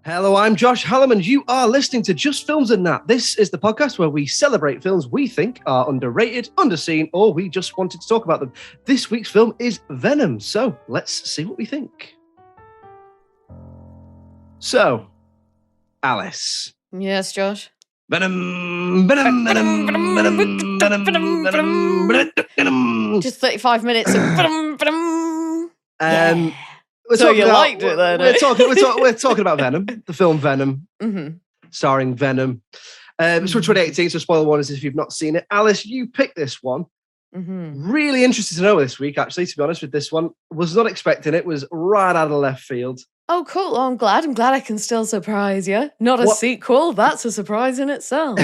Hello, I'm Josh Hallam, and you are listening to Just Films and That. This is the podcast where we celebrate films we think are underrated, underseen, or we just wanted to talk about them. This week's film is Venom, so let's see what we think. So, Alice. Yes, Josh. Venom. Just 35 minutes of yeah. So you liked it then? We're talking about Venom, the film Venom, starring Venom. It's from 2018, so spoiler warning if you've not seen it. Alice, you picked this one. Really interested to know this week, actually, to be honest with this one. Was not expecting it, was right out of left field. Oh, cool. I'm glad I can still surprise you. Not a sequel, that's a surprise in itself.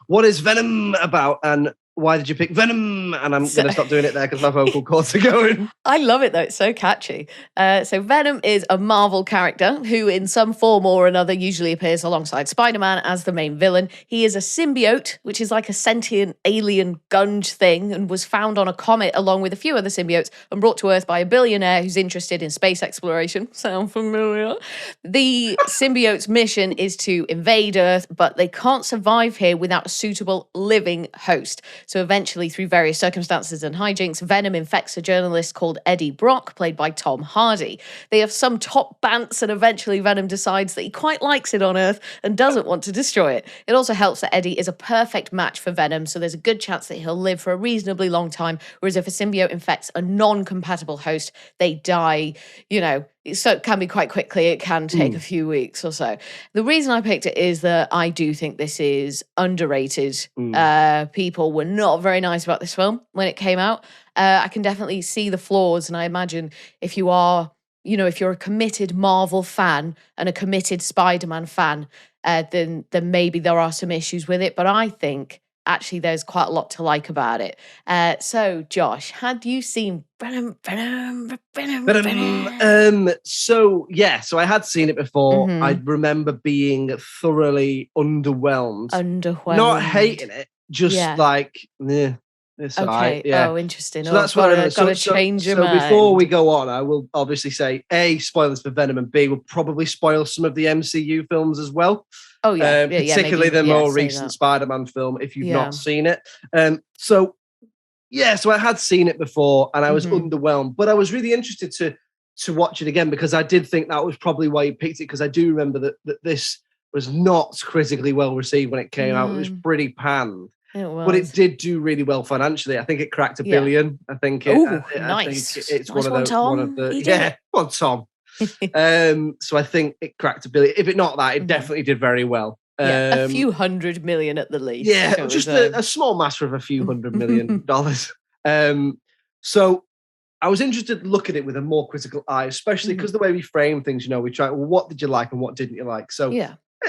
What is Venom about, and why did you pick Venom? And I'm going to stop doing it there because my vocal cords are going. I love it, though. It's so catchy. So Venom is a Marvel character who, in some form or another, usually appears alongside Spider-Man as the main villain. He is a symbiote, which is like a sentient alien gunge thing, and was found on a comet along with a few other symbiotes and brought to Earth by a billionaire who's interested in space exploration. Sound familiar? The symbiote's mission is to invade Earth, but they can't survive here without a suitable living host. So eventually, through various circumstances and hijinks, Venom infects a journalist called Eddie Brock, played by Tom Hardy. They have some top bants, and eventually Venom decides that he quite likes it on Earth and doesn't want to destroy it. It also helps that Eddie is a perfect match for Venom, so there's a good chance that he'll live for a reasonably long time, whereas if a symbiote infects a non-compatible host, they die, so it can be quite quickly. It can take a few weeks or so. The reason I picked it is that I do think this is underrated. People were not very nice about this film when it came out. I can definitely see the flaws, and I imagine if you are, if you're a committed Marvel fan and a committed Spider-Man fan, then maybe there are some issues with it. But I think actually there's quite a lot to like about it. So, Josh, had you seen Venom? So I had seen it before. I remember being thoroughly underwhelmed. Not hating it, just it's okay. Right. Yeah. Oh, interesting. So that's what I've got to change your mind. So before we go on, I will obviously say, A, spoilers for Venom, and B, we'll probably spoil some of the MCU films as well. Oh, yeah. Particularly the more recent Spider-Man film, if you've not seen it. So I had seen it before, and I was underwhelmed, but I was really interested to watch it again because I did think that was probably why you picked it, because I do remember that this was not critically well received when it came out. It was pretty panned. But it did do really well financially. I think it cracked $1 billion. I think nice. It's nice one of the Tom. So I think it cracked $1 billion. If it not that, it definitely did very well. A few $100 million at the least. Yeah, just a small matter of a few $100 million. So I was interested to look at it with a more critical eye, especially because the way we frame things, we try, well, what did you like and what didn't you like? So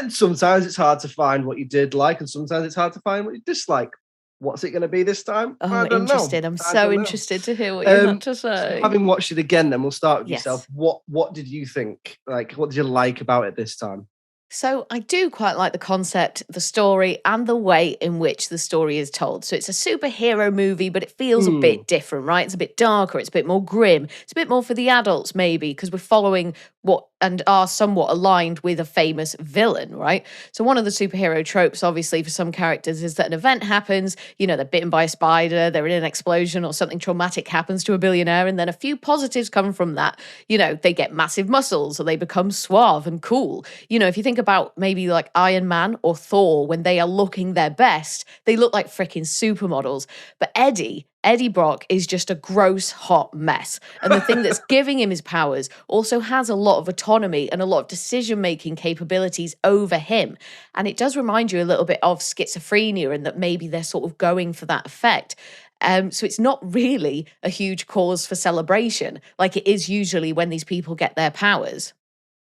and sometimes it's hard to find what you did like, and sometimes it's hard to find what you dislike. What's it going to be this time? I don't know. I'm so interested to hear what you have to say. So having watched it again, then we'll start with yourself. What did you think? Like, what did you like about it this time? So I do quite like the concept, the story, and the way in which the story is told. So it's a superhero movie, but it feels a bit different, right? It's a bit darker. It's a bit more grim. It's a bit more for the adults, maybe, because we're following what and are somewhat aligned with a famous villain, right? So one of the superhero tropes, obviously, for some characters is that an event happens, they're bitten by a spider, they're in an explosion, or something traumatic happens to a billionaire, and then a few positives come from that. They get massive muscles, or they become suave and cool. If you think about maybe like Iron Man or Thor, when they are looking their best, they look like freaking supermodels. But Eddie Brock is just a gross, hot mess. And the thing that's giving him his powers also has a lot of autonomy and a lot of decision-making capabilities over him. And it does remind you a little bit of schizophrenia, and that maybe they're sort of going for that effect. So it's not really a huge cause for celebration like it is usually when these people get their powers.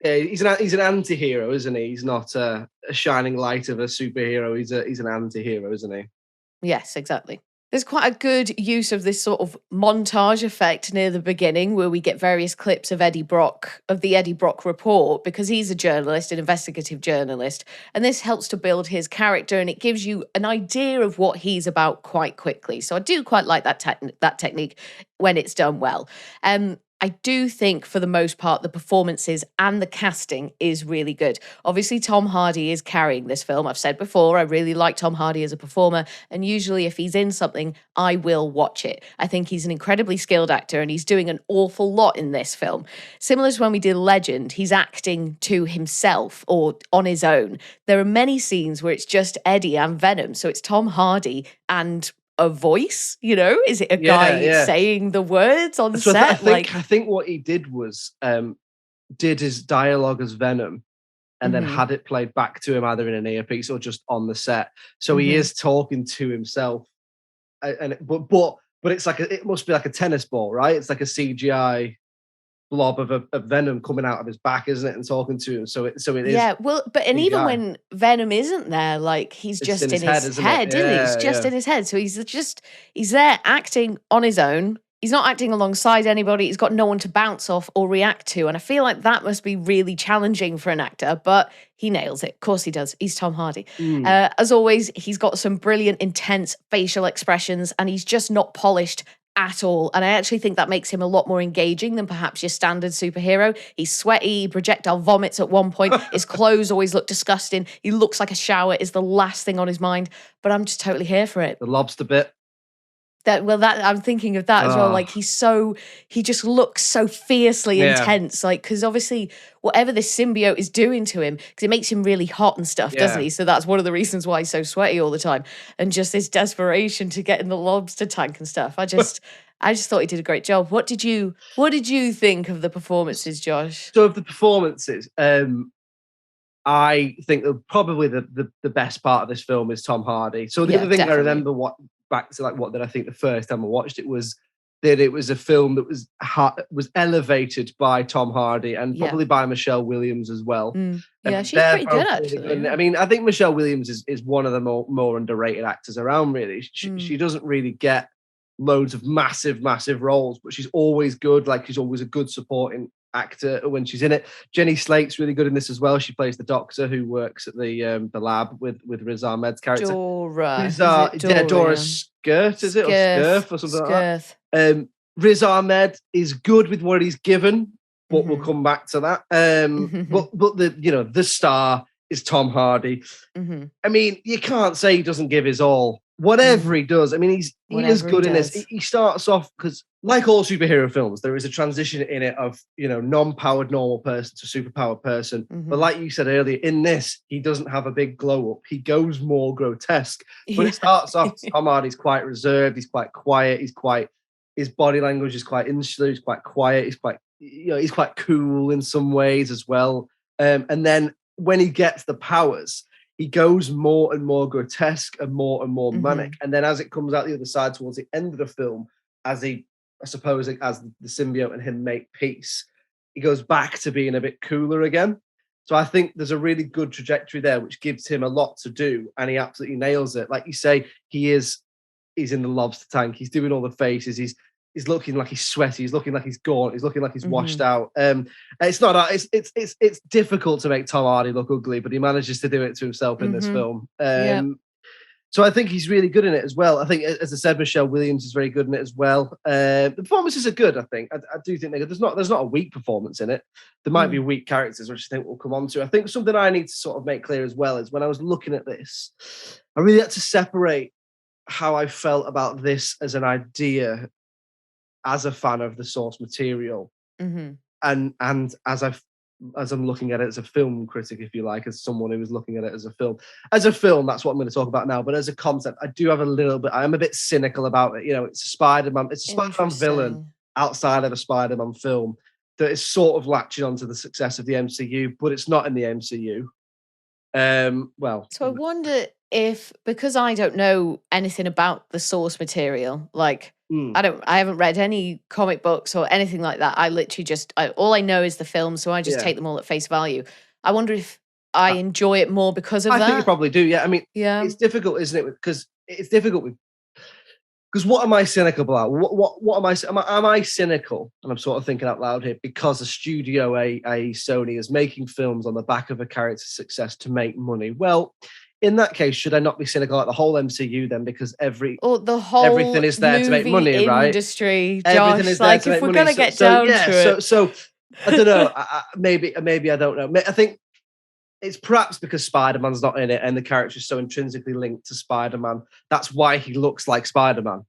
Yeah, he's an anti-hero, isn't he? He's not a shining light of a superhero. He's an anti-hero, isn't he? Yes, exactly. There's quite a good use of this sort of montage effect near the beginning where we get various clips of the Eddie Brock report, because he's a journalist, an investigative journalist, and this helps to build his character, and it gives you an idea of what he's about quite quickly. So I do quite like that technique when it's done well. I do think for the most part, the performances and the casting is really good. Obviously, Tom Hardy is carrying this film. I've said before, I really like Tom Hardy as a performer. And usually if he's in something, I will watch it. I think he's an incredibly skilled actor and he's doing an awful lot in this film. Similar to when we did Legend, he's acting to himself or on his own. There are many scenes where it's just Eddie and Venom. So it's Tom Hardy and a voice, is it a guy saying the words on set? I think what he did was did his dialogue as Venom and then had it played back to him either in an earpiece or just on the set. So he is talking to himself, but it's like it must be like a tennis ball, right? It's like a CGI blob of Venom coming out of his back, isn't it, and talking to him. So it is. Yeah, well, and even when Venom isn't there, like he's just in his head, isn't it? It's just in his head. So he's there acting on his own. He's not acting alongside anybody. He's got no one to bounce off or react to. And I feel like that must be really challenging for an actor, but he nails it. Of course he does. He's Tom Hardy. As always, he's got some brilliant, intense facial expressions and he's just not polished at all. And I actually think that makes him a lot more engaging than perhaps your standard superhero. He's sweaty, projectile vomits at one point. His clothes always look disgusting. He looks like a shower is the last thing on his mind, but I'm just totally here for it. The lobster bit. I'm thinking of that as well. Like he just looks so fiercely intense. Like, because obviously whatever this symbiote is doing to him, because it makes him really hot and stuff, doesn't he? So that's one of the reasons why he's so sweaty all the time. And just this desperation to get in the lobster tank and stuff. I just thought he did a great job. What did you think of the performances, Josh? So of the performances, I think probably the best part of this film is Tom Hardy. So the other thing definitely. I remember back to like what did I think the first time I watched it was that it was a film that was elevated by Tom Hardy and probably by Michelle Williams as well. Yeah, she's pretty good actually. I mean, I think Michelle Williams is one of the more underrated actors around. Really, she doesn't really get loads of massive roles, but she's always good. Like she's always a good supporting actor when she's in it. Jenny Slate's really good in this as well. She plays the doctor who works at the lab with Riz Ahmed's character. Dora Skirt, is it? Or Scurf or something like that. Riz Ahmed is good with what he's given, but we'll come back to that. But the star is Tom Hardy. I mean, you can't say he doesn't give his all. Whatever he does, I mean, he is good in this. He starts off because, like all superhero films, there is a transition in it of non-powered normal person to superpowered person. But like you said earlier, in this, he doesn't have a big glow up. He goes more grotesque. But it starts off. Tom Hardy's quite reserved. He's quite quiet. His body language is quite insular. He's quite quiet. He's quite cool in some ways as well. And then when he gets the powers, he goes more and more grotesque and more manic. And then as it comes out the other side towards the end of the film, as the symbiote and him make peace, he goes back to being a bit cooler again. So I think there's a really good trajectory there, which gives him a lot to do. And he absolutely nails it. Like you say, he's in the lobster tank. He's doing all the faces. He's looking like he's sweaty. He's looking like he's gaunt. He's looking like he's washed out. It's difficult to make Tom Hardy look ugly, but he manages to do it to himself in this film. So I think he's really good in it as well. I think, as I said, Michelle Williams is very good in it as well. The performances are good. I think I do think they're good. There's not a weak performance in it. There might be weak characters, which I think we'll come on to. I think something I need to sort of make clear as well is when I was looking at this, I really had to separate how I felt about this as an idea as a fan of the source material, and as I'm looking at it as a film critic, if you like, as someone who was looking at it as a film. As a film, that's what I'm going to talk about now. But as a concept, I do have I am a bit cynical about it. It's a Spider-Man villain outside of a Spider-Man film that is sort of latching onto the success of the MCU, but it's not in the MCU. So I wonder if, because I don't know anything about the source material, like I haven't read any comic books or anything like that. I literally all I know is the film, so I just take them all at face value. I wonder if I enjoy it more because of that. I think you probably do. Yeah, I mean, it's difficult, isn't it? Because it's difficult because what am I cynical about? What am I? Am I cynical? And I'm sort of thinking out loud here because a studio, Sony, is making films on the back of a character's success to make money. Well, in that case, should I not be cynical at the whole MCU then? Because the whole everything is there to make money, right? Industry, Everything Josh. is there to make if we're money. gonna get down to it, so I don't know. Maybe I don't know. I think it's perhaps because Spider-Man's not in it, and the character is so intrinsically linked to Spider-Man. That's why he looks like Spider-Man.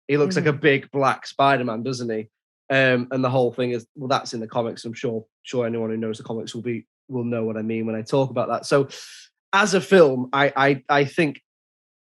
He looks like a big black Spider-Man, doesn't he? And the whole thing is, well, that's in the comics. I'm sure anyone who knows the comics will know what I mean when I talk about that. So, as a film, I think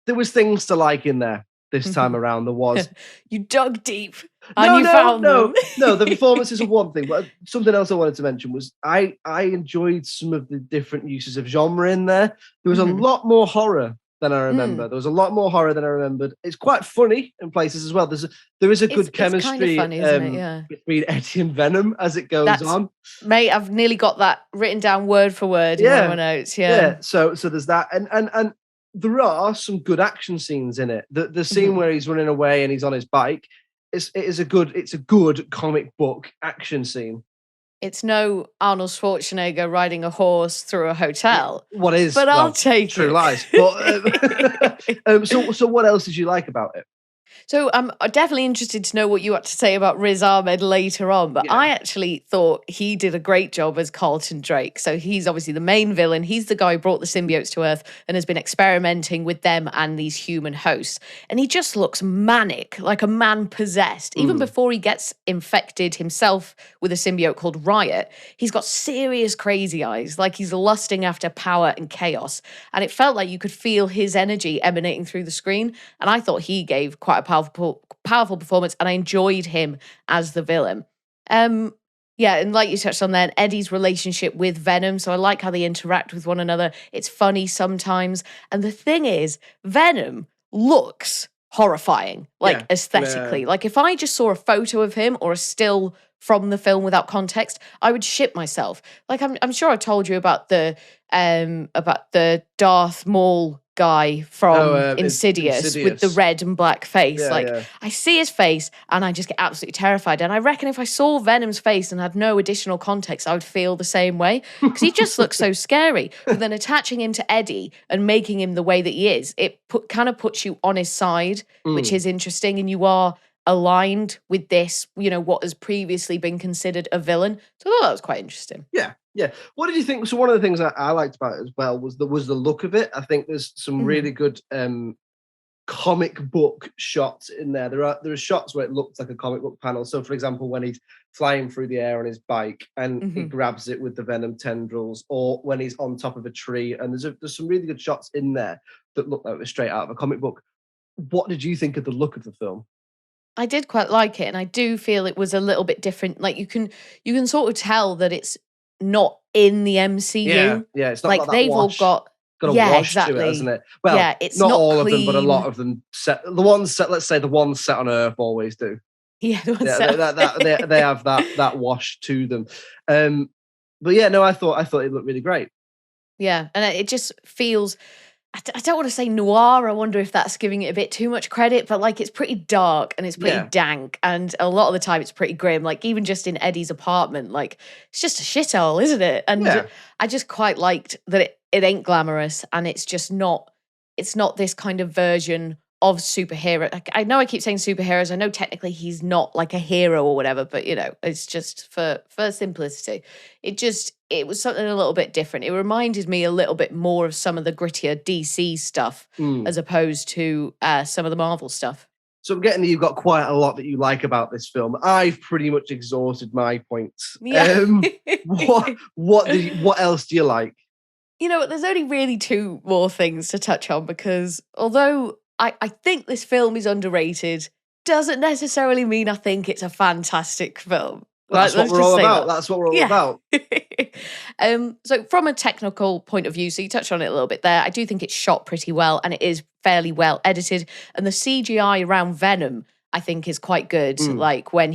there was things to like in there this time around. There was. You dug deep and you found them. No, the performances are one thing, but something else I wanted to mention was I enjoyed some of the different uses of genre in there. There was a lot more horror than I remember. There was a lot more horror than I remembered. It's quite funny in places as well. There is a good chemistry kind of funny, isn't it? Yeah. Between Eddie and Venom as it goes on. Mate, I've nearly got that written down word for word in my notes. Yeah. So there's that, and there are some good action scenes in it. The scene where he's running away and he's on his bike, it's a good comic book action scene. It's no Arnold Schwarzenegger riding a horse through a hotel. What is? But I'll take True it. Lies. But, so what else did you like about it? So I'm definitely interested to know what you had to say about Riz Ahmed later on, but I actually thought he did a great job as Carlton Drake. So he's obviously the main villain. He's the guy who brought the symbiotes to Earth and has been experimenting with them and these human hosts. And he just looks manic, like a man possessed. Even before he gets infected himself with a symbiote called Riot, he's got serious crazy eyes, like he's lusting after power and chaos. And it felt like you could feel his energy emanating through the screen. And I thought he gave quite a powerful performance, and I enjoyed him as the villain. And like you touched on then, Eddie's relationship with Venom. So I like how they interact with one another. It's funny sometimes. And the thing is, Venom looks horrifying, aesthetically. Yeah. Like if I just saw a photo of him or a still from the film without context, I would shit myself. Like I'm sure I told you about the Darth Maul guy from Insidious with the red and black face. I see his face and I just get absolutely terrified. And I reckon if I saw Venom's face and had no additional context, I would feel the same way, because he just looks so scary. But then attaching him to Eddie and making him the way that he is, it kind of puts you on his side, which is interesting, and you are aligned with this, what has previously been considered a villain. So I thought that was quite interesting. Yeah. What did you think? So one of the things I liked about it as well was the look of it. I think there's some really good comic book shots in there. There are shots where it looks like a comic book panel. So for example, when he's flying through the air on his bike and he grabs it with the venom tendrils, or when he's on top of a tree, and there's some really good shots in there that look like they're straight out of a comic book. What did you think of the look of the film? I did quite like it, and I do feel it was a little bit different. Like you can sort of tell that it's not in the MCU. Yeah, it's not like they've wash. all got a wash to it, hasn't it? Well, it's not all clean. of them, but a lot of them set. The ones set, let's say the ones set on Earth always do. Yeah, they have that wash to them. But yeah, no, I thought it looked really great. Yeah, and it just feels, I don't want to say noir. I wonder if that's giving it a bit too much credit, but like it's pretty dark and it's pretty dank, and a lot of the time it's pretty grim. Like even just in Eddie's apartment, like it's just a shithole, isn't it? And I just quite liked that it ain't glamorous, and it's just not. It's not this kind of version of superhero. Like, I know I keep saying superheroes. I know technically he's not like a hero or whatever, but it's just for simplicity. It was something a little bit different. It reminded me a little bit more of some of the grittier DC stuff as opposed to some of the Marvel stuff. So I'm getting that you've got quite a lot that you like about this film. I've pretty much exhausted my points. Yeah. What else do you like? There's only really two more things to touch on, because although I think this film is underrated, doesn't necessarily mean I think it's a fantastic film. That's what we're all about. That's what we're all about. So from a technical point of view, so you touched on it a little bit there, I do think it's shot pretty well and it is fairly well edited. And the CGI around Venom, I think, is quite good. Like when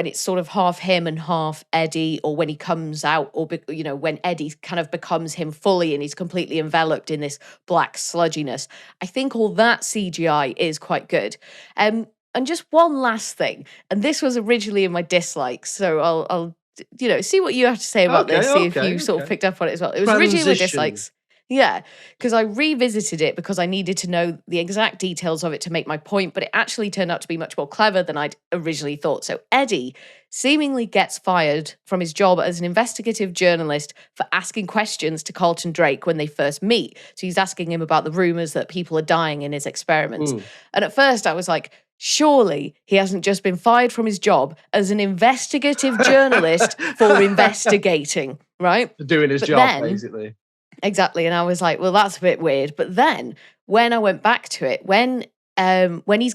it's sort of half him and half Eddie, or when he comes out, or when Eddie kind of becomes him fully and he's completely enveloped in this black sludginess. I think all that CGI is quite good. And just one last thing, and this was originally in my dislikes, so I'll see what you have to say about this, see if you sort of picked up on it as well. It was originally in my dislikes. Yeah, because I revisited it because I needed to know the exact details of it to make my point, but it actually turned out to be much more clever than I'd originally thought. So Eddie seemingly gets fired from his job as an investigative journalist for asking questions to Carlton Drake when they first meet. So he's asking him about the rumors that people are dying in his experiments. And at first I was like, surely he hasn't just been fired from his job as an investigative journalist for investigating, right? For doing his job, basically. Exactly. And I was like, well, that's a bit weird. But then when I went back to it, when Eddie's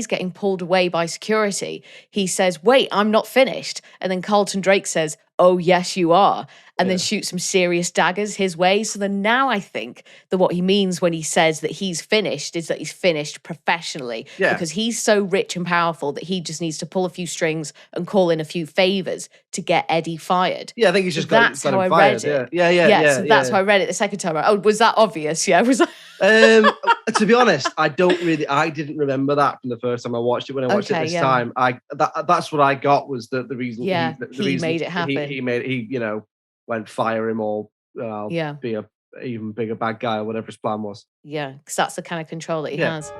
getting pulled away by security, he says, wait, I'm not finished. And then Carlton Drake says, oh, yes, you are. And then shoots some serious daggers his way. So then now I think that what he means when he says that he's finished is that he's finished professionally. Yeah. Because he's so rich and powerful that he just needs to pull a few strings and call in a few favors to get Eddie fired. Yeah, I think he's just got him fired. Yeah. So that's how I read it the second time. Oh, was that obvious? Yeah. Was to be honest, I didn't remember that from the first time I watched it. When I watched it this time, that's what I got was the reason. Yeah, he made it happen. He went fire him or be a even bigger bad guy or whatever his plan was. Yeah, because that's the kind of control that he has.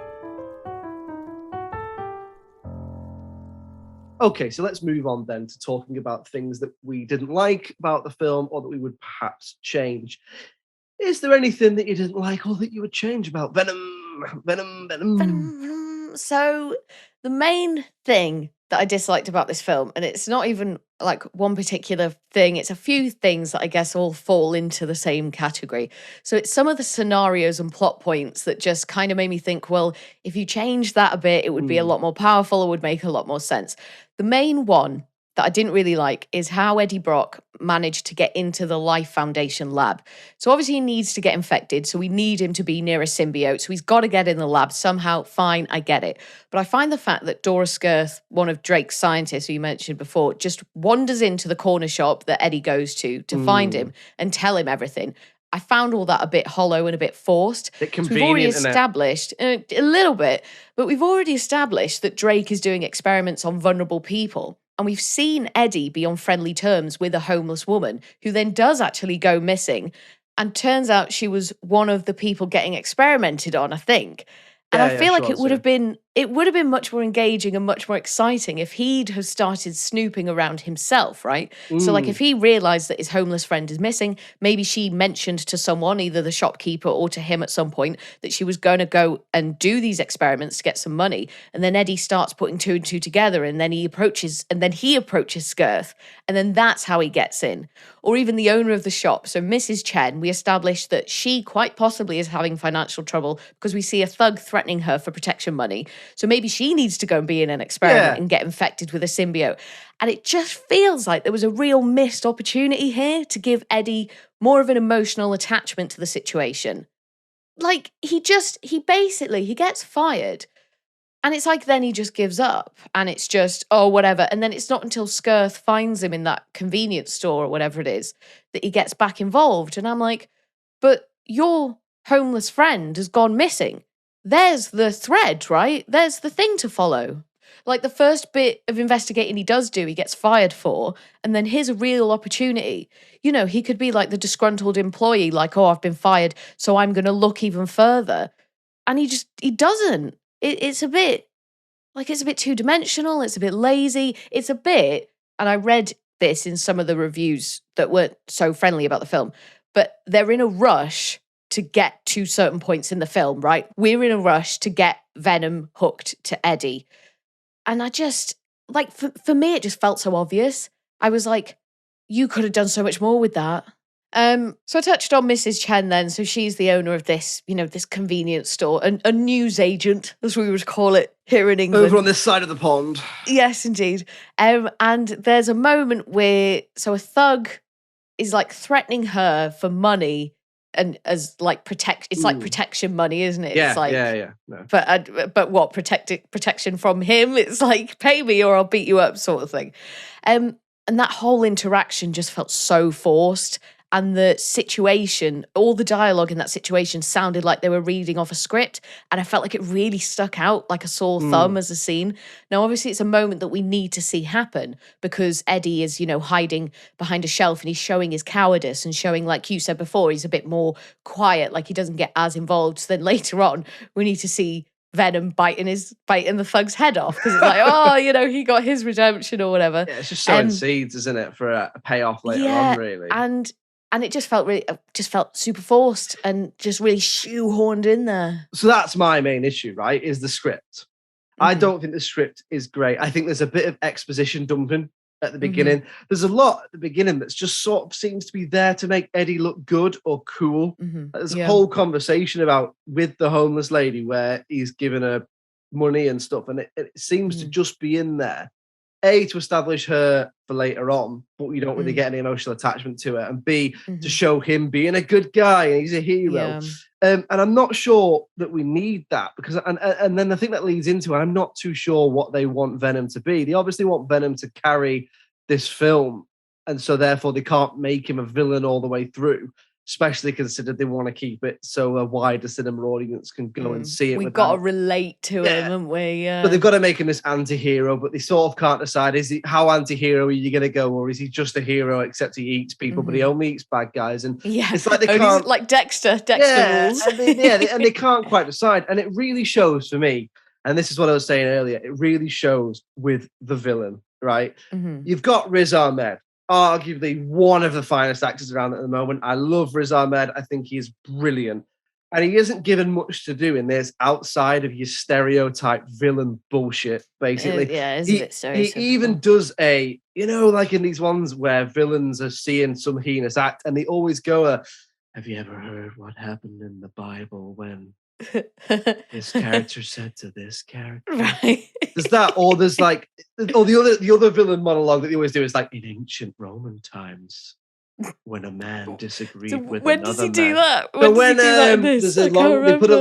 Okay, so let's move on then to talking about things that we didn't like about the film or that we would perhaps change. Is there anything that you didn't like or that you would change about Venom? So the main thing that I disliked about this film, and it's not even like one particular thing, it's a few things that I guess all fall into the same category. So it's some of the scenarios and plot points that just kind of made me think, well, if you change that a bit, it would be a lot more powerful or would make a lot more sense. The main one that I didn't really like is how Eddie Brock managed to get into the Life Foundation lab. So obviously he needs to get infected, so we need him to be near a symbiote. So he's got to get in the lab somehow. Fine, I get it. But I find the fact that Dora Skirth, one of Drake's scientists who you mentioned before, just wanders into the corner shop that Eddie goes to find him and tell him everything. I found all that a bit hollow and a bit forced. We've already established, a little bit, but we've already established that Drake is doing experiments on vulnerable people. And we've seen Eddie be on friendly terms with a homeless woman who then does actually go missing. And turns out she was one of the people getting experimented on, I think. And I feel like it would have been much more engaging and much more exciting if he'd have started snooping around himself, right? So like if he realized that his homeless friend is missing, maybe she mentioned to someone, either the shopkeeper or to him at some point, that she was going to go and do these experiments to get some money. And then Eddie starts putting two and two together, and then he approaches Skirth, and then that's how he gets in. Or even the owner of the shop, so Mrs. Chen, we established that she quite possibly is having financial trouble because we see a thug threatening her for protection money. So maybe she needs to go and be in an experiment and get infected with a symbiote. And it just feels like there was a real missed opportunity here to give Eddie more of an emotional attachment to the situation. Like, he gets fired. And it's like then he just gives up. And it's just, oh, whatever. And then it's not until Skirth finds him in that convenience store or whatever it is that he gets back involved. And I'm like, but your homeless friend has gone missing. There's the thread, right? There's the thing to follow. Like the first bit of investigating he does do, he gets fired for, and then here's a real opportunity. You know, he could be like the disgruntled employee, like, oh, I've been fired, so I'm going to look even further. And he doesn't. It's a bit two-dimensional. It's a bit lazy. It's a bit, and I read this in some of the reviews that weren't so friendly about the film, but they're in a rush to get to certain points in the film, right? We're in a rush to get Venom hooked to Eddie. And I just, like, for me, it just felt so obvious. I was like, you could have done so much more with that. So I touched on Mrs. Chen then. So she's the owner of this, this convenience store, a news agent, as we would call it here in England. Over on this side of the pond. Yes, indeed. And there's a moment where, so a thug is like threatening her for money. And as like it's like protection money, isn't it? Yeah, it's like, No. But what, protection from him? It's like, pay me or I'll beat you up sort of thing. And that whole interaction just felt so forced. and the situation, all the dialogue in that situation sounded like they were reading off a script, and I felt like it really stuck out like a sore thumb as a scene. Now, obviously, it's a moment that we need to see happen because Eddie is, hiding behind a shelf and he's showing his cowardice and showing, like you said before, he's a bit more quiet, like he doesn't get as involved. So then later on, we need to see Venom biting the thug's head off because it's like, he got his redemption or whatever. Yeah, it's just sowing seeds, isn't it, for a payoff later on, really. And it just felt super forced and just really shoehorned in there. So that's my main issue, right? Is the script. I don't think the script is great. I think there's a bit of exposition dumping at the beginning. There's a lot at the beginning that's just sort of seems to be there to make Eddie look good or cool. There's a whole conversation about with the homeless lady where he's given her money and stuff, and it seems to just be in there. A, to establish her for later on, but you don't really get any emotional attachment to it. And B, to show him being a good guy and he's a hero. Yeah. And I'm not sure that we need that because, and then I think that leads into, I'm not too sure what they want Venom to be. They obviously want Venom to carry this film. And so therefore they can't make him a villain all the way through, especially considered they want to keep it so a wider cinema audience can go and see it. We've got to relate to him, haven't we? Yeah. But they've got to make him this anti-hero, but they sort of can't decide, how anti-hero are you going to go, or is he just a hero except he eats people, but he only eats bad guys? And it's like they can't... Like Dexter rules. And they can't quite decide. And it really shows for me, and this is what I was saying earlier, it really shows with the villain, right? You've got Riz Ahmed, arguably one of the finest actors around at the moment. I love Riz Ahmed. I think he's brilliant. And he isn't given much to do in this outside of your stereotype villain bullshit, basically. It's a bit stereotypical. He even does like in these ones where villains are seeing some heinous act and they always go, have you ever heard what happened in the Bible when this character said to this character? Right. There's that, or there's like, or the other villain monologue that they always do is like, in ancient Roman times, when a man disagreed with when another does he man. do that?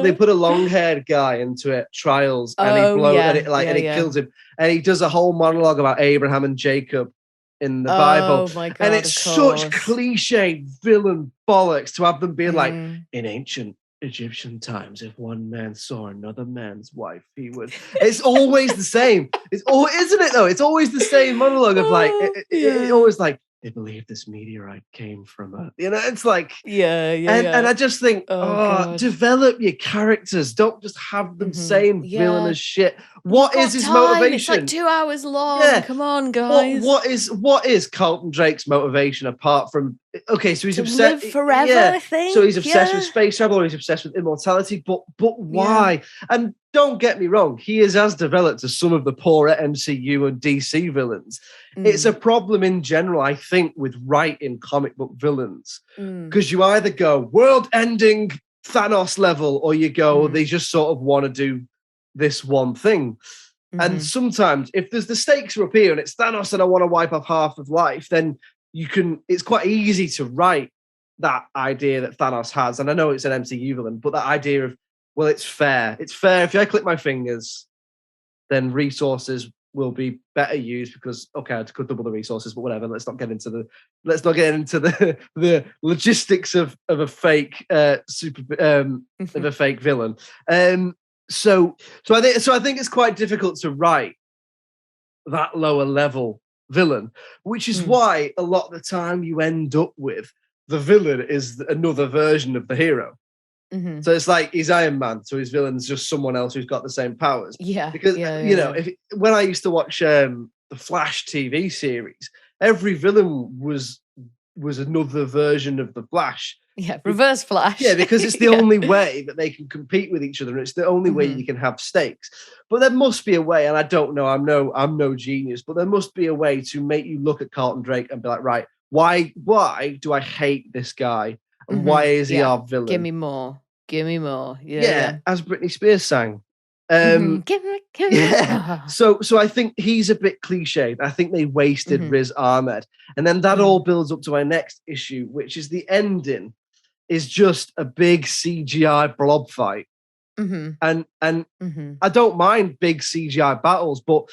They put a long-haired guy into it, trials, and he kills him, and he does a whole monologue about Abraham and Jacob in the Bible. Oh my God, and it's such cliche villain bollocks to have them being like, in ancient Egyptian times, if one man saw another man's wife, he would. It's always the same. Isn't it though? It's always the same monologue of like, it always like, they believe this meteorite came from a, it's like, and I just think, develop your characters. Don't just have them saying villainous shit. What is his motivation? It's like 2 hours long. Yeah. Come on, guys. What is Carlton Drake's motivation apart from, okay, so he's obsessed live forever, I think. So he's obsessed with space travel, or he's obsessed with immortality, but why? And don't get me wrong, he is as developed as some of the poorer MCU and DC villains. It's a problem in general, I think, with writing comic book villains. Because you either go world-ending Thanos level, or you go, they just sort of want to do this one thing. And sometimes, if there's the stakes are up here and it's Thanos and I want to wipe off half of life, then it's quite easy to write that idea that Thanos has. And I know it's an MCU villain, but that idea of, well, it's fair. It's fair. If I click my fingers, then resources will be better used because, okay, I could double the resources, but whatever. Let's not get into the logistics of a fake of a fake villain. So I think it's quite difficult to write that lower level villain, which is why a lot of the time you end up with the villain is another version of the hero. So it's like he's Iron Man, so his villain's just someone else who's got the same powers. Because when I used to watch the Flash TV series, every villain was another version of the Flash. Yeah, reverse Flash. Yeah, because it's the only way that they can compete with each other. And it's the only way you can have stakes. But there must be a way, and I don't know, I'm no genius, but there must be a way to make you look at Carlton Drake and be like, right, why do I hate this guy? And why is he our villain? Give me more. Yeah, as Britney Spears sang. Give me. So I think he's a bit cliched. I think they wasted Riz Ahmed. And then that all builds up to my next issue, which is the ending is just a big CGI blob fight. And I don't mind big CGI battles, but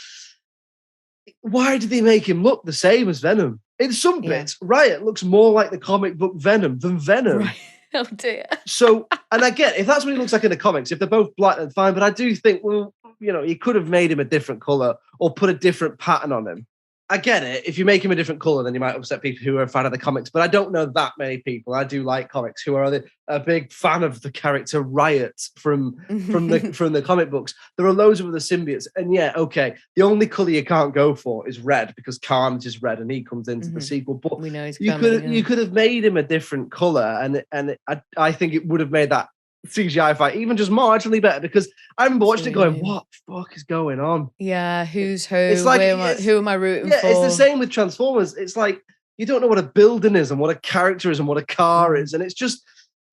why did they make him look the same as Venom? In some bits, Riot looks more like the comic book Venom than Venom. Right. Oh dear. So, and I get, if that's what he looks like in the comics, if they're both black, then fine. But I do think, well, you could have made him a different color or put a different pattern on him. I get it. If you make him a different color, then you might upset people who are a fan of the comics. But I don't know that many people. I do like comics who are a big fan of the character Riot from the comic books. There are loads of other symbiotes, and the only color you can't go for is red because Carnage is red, and he comes into the sequel. But we know he's you could have made him a different color, and I think it would have made that CGI fight even just marginally better, because I remember watching it going, what the fuck is going on? Yeah, who's who? It's like, who am I rooting for? It's the same with Transformers. It's like you don't know what a building is and what a character is and what a car is, and it's just,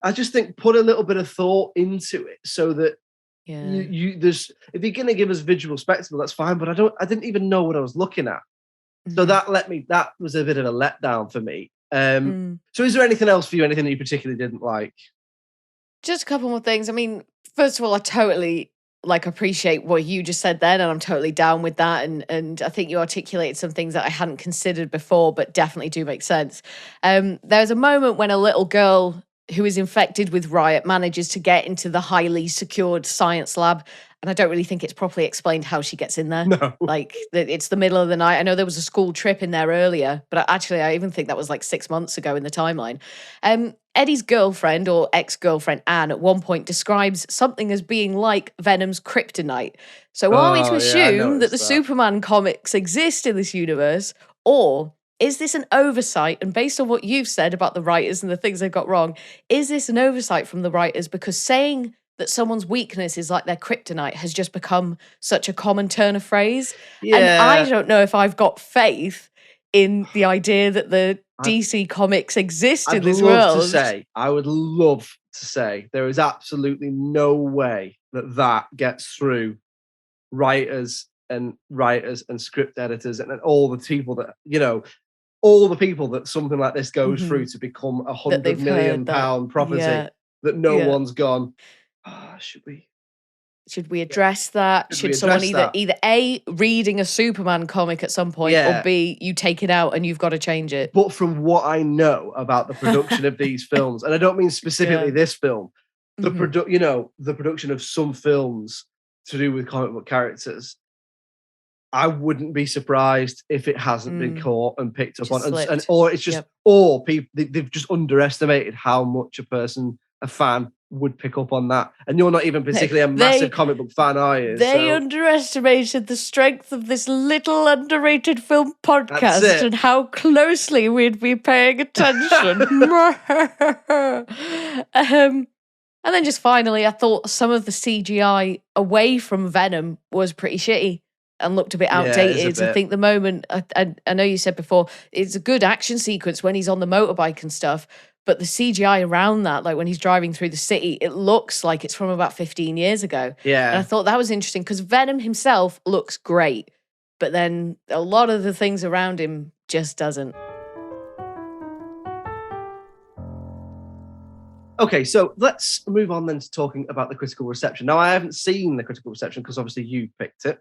I just think, put a little bit of thought into it so that there's, if you're gonna give us visual spectacle, that's fine, but I didn't even know what I was looking at. So that was a bit of a letdown for me. So is there anything else for you? Anything that you particularly didn't like? Just a couple more things. I mean, first of all, I totally appreciate what you just said then, and I'm totally down with that. And I think you articulated some things that I hadn't considered before, but definitely do make sense. There's a moment when a little girl who is infected with Riot manages to get into the highly secured science lab. And I don't really think it's properly explained how she gets in there. No. It's the middle of the night. I know there was a school trip in there earlier, but I even think that was 6 months ago in the timeline. Eddie's girlfriend or ex-girlfriend, Anne, at one point describes something as being like Venom's kryptonite. So are we to assume that the Superman comics exist in this universe, or is this an oversight? And based on what you've said about the writers and the things they've got wrong, is this an oversight from the writers? Because saying that someone's weakness is like their kryptonite has just become such a common turn of phrase. Yeah. And I don't know if I've got faith in the idea that the DC comics exist in this world. I would love to say there is absolutely no way that gets through writers and script editors and all the people that, all the people that something like this goes through to become £100 million property that no one's gone, should we address that? Should someone either A, reading a Superman comic at some point, or B, you take it out and you've got to change it? But from what I know about the production of these films, and I don't mean specifically this film, the production of some films to do with comic book characters, I wouldn't be surprised if it hasn't been caught and picked up on, or it's just, or people they've just underestimated how much a fan would pick up on that. And you're not even particularly a massive comic book fan, are you? They underestimated the strength of this little underrated film podcast and how closely we'd be paying attention. And then just finally, I thought some of the CGI away from Venom was pretty shitty and looked a bit outdated. I think the moment, I know you said before, it's a good action sequence when he's on the motorbike and stuff, but the CGI around that, when he's driving through the city, it looks like it's from about 15 years ago. Yeah. And I thought that was interesting because Venom himself looks great, but then a lot of the things around him just doesn't. Okay, so let's move on then to talking about the critical reception. Now, I haven't seen the critical reception because obviously you picked it.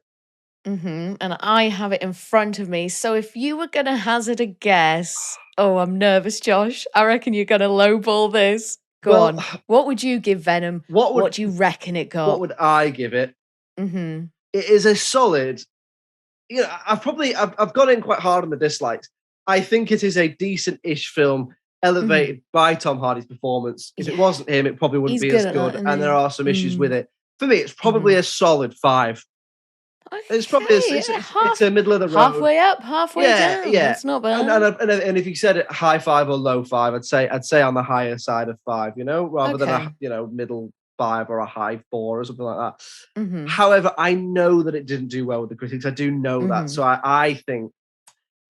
And I have it in front of me. So if you were going to hazard a guess, I'm nervous, Josh. I reckon you're going to lowball this. Go on. What would you give Venom? What do you reckon it got? What would I give it? It is a solid. I've gone in quite hard on the dislikes. I think it is a decent-ish film, elevated by Tom Hardy's performance. If it wasn't him, it probably wouldn't be as good. And there are some issues with it. For me, it's probably a solid 5. Okay. It's probably it's a middle of the road, halfway up, halfway down. Yeah, it's not bad. And if you said it high 5 or low 5, I'd say on the higher side of 5. Rather than a middle 5 or a high 4 or something like that. However, I know that it didn't do well with the critics. I do know that, so I think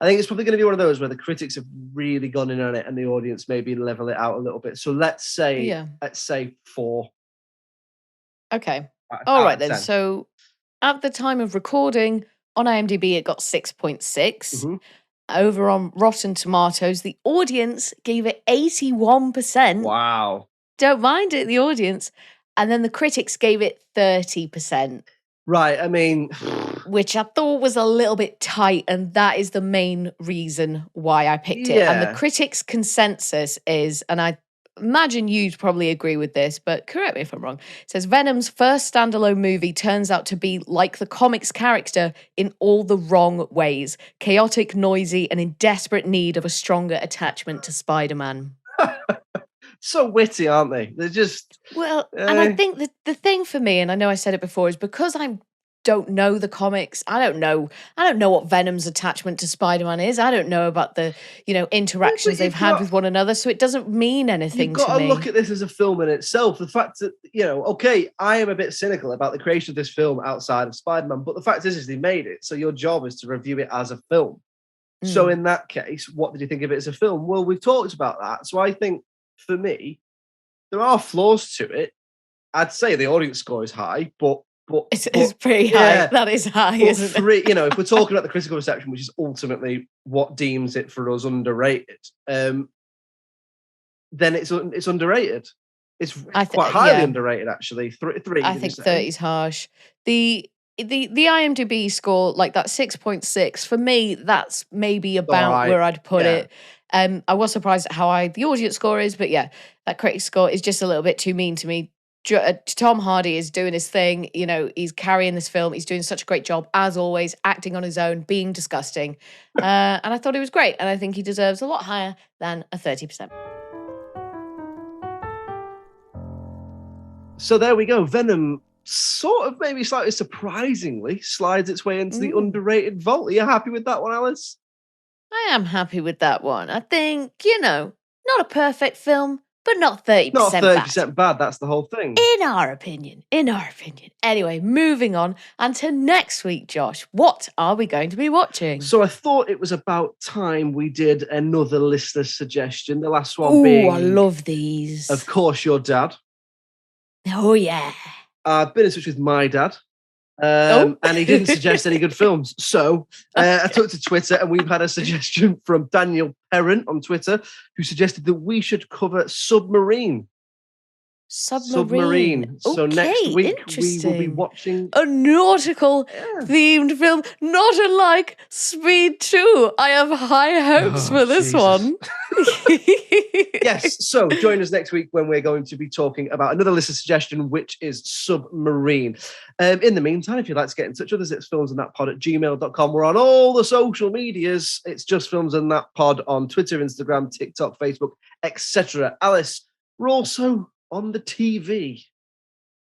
it's probably going to be one of those where the critics have really gone in on it and the audience maybe level it out a little bit. So let's say 4. Okay. All right then. 10. So at the time of recording, on IMDb, it got 6.6. Over on Rotten Tomatoes, the audience gave it 81%. Wow. Don't mind it, the audience. And then the critics gave it 30%. Right, I mean... which I thought was a little bit tight, and that is the main reason why I picked it. And the critics' consensus is, and I imagine you'd probably agree with this, but correct me if I'm wrong, it says Venom's first standalone movie turns out to be like the comics character in all the wrong ways. Chaotic, noisy, and in desperate need of a stronger attachment to Spider-Man. So witty, aren't they? They're just... Well, and I think that the thing for me, and I know I said it before, is because I don't know the comics. I don't know what Venom's attachment to Spider-Man is. I don't know about the, interactions they've had with one another. So it doesn't mean anything to me. You've got to look at this as a film in itself. The fact that, okay, I am a bit cynical about the creation of this film outside of Spider-Man, but the fact is they made it. So your job is to review it as a film. So in that case, what did you think of it as a film? Well, we've talked about that. So I think for me, there are flaws to it. I'd say the audience score is high, but it's pretty high. That is high, isn't it? If we're talking about the critical reception, which is ultimately what deems it for us underrated, then it's underrated. It's quite highly underrated, actually. Three. I think 30 is harsh. The IMDb score, like that 6.6, for me, that's maybe about where I'd put it. I was surprised at how high the audience score is, but yeah, that critic score is just a little bit too mean to me. Tom Hardy is doing his thing. He's carrying this film. He's doing such a great job, as always, acting on his own, being disgusting. And I thought he was great. And I think he deserves a lot higher than a 30%. So there we go. Venom sort of maybe slightly surprisingly slides its way into the underrated vault. Are you happy with that one, Alice? I am happy with that one. I think, not a perfect film, but not 30% Not 30% bad. That's the whole thing. In our opinion. Anyway, moving on. And to next week, Josh, what are we going to be watching? So I thought it was about time we did another listener suggestion. The last one being... I love these. Of course, your dad. Oh, yeah. I've been in touch with my dad. And he didn't suggest any good films. So I took to Twitter, and we've had a suggestion from Daniel Perrin on Twitter, who suggested that we should cover Submarine. Submarine. So next week we will be watching a nautical themed film, not unlike Speed 2. I have high hopes for this one. Yes, so join us next week when we're going to be talking about another listener suggestion, which is Submarine. In the meantime, if you'd like to get in touch with us, it's filmsandthatpod@gmail.com. We're on all the social medias. It's just Films and That Pod on Twitter, Instagram, TikTok, Facebook, etc. Alice, we're also on the TV.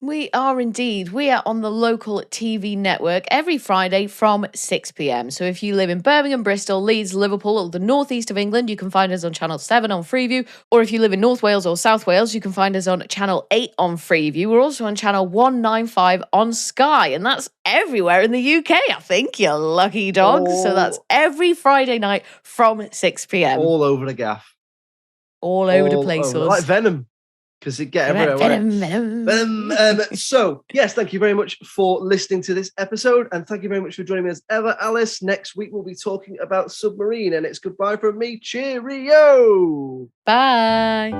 We are indeed. We are on the local TV network every Friday from 6 p.m. So if you live in Birmingham, Bristol, Leeds, Liverpool, or the northeast of England, you can find us on Channel 7 on Freeview. Or if you live in North Wales or South Wales, you can find us on Channel 8 on Freeview. We're also on Channel 195 on Sky, and that's everywhere in the UK, I think, you lucky dog. So that's every Friday night from 6 p.m. All over the gaff. All over the place. Like Venom. Because it get everywhere. Venom. So, yes, thank you very much for listening to this episode. And thank you very much for joining me as ever, Alice. Next week, we'll be talking about Submarine. And it's goodbye from me. Cheerio. Bye.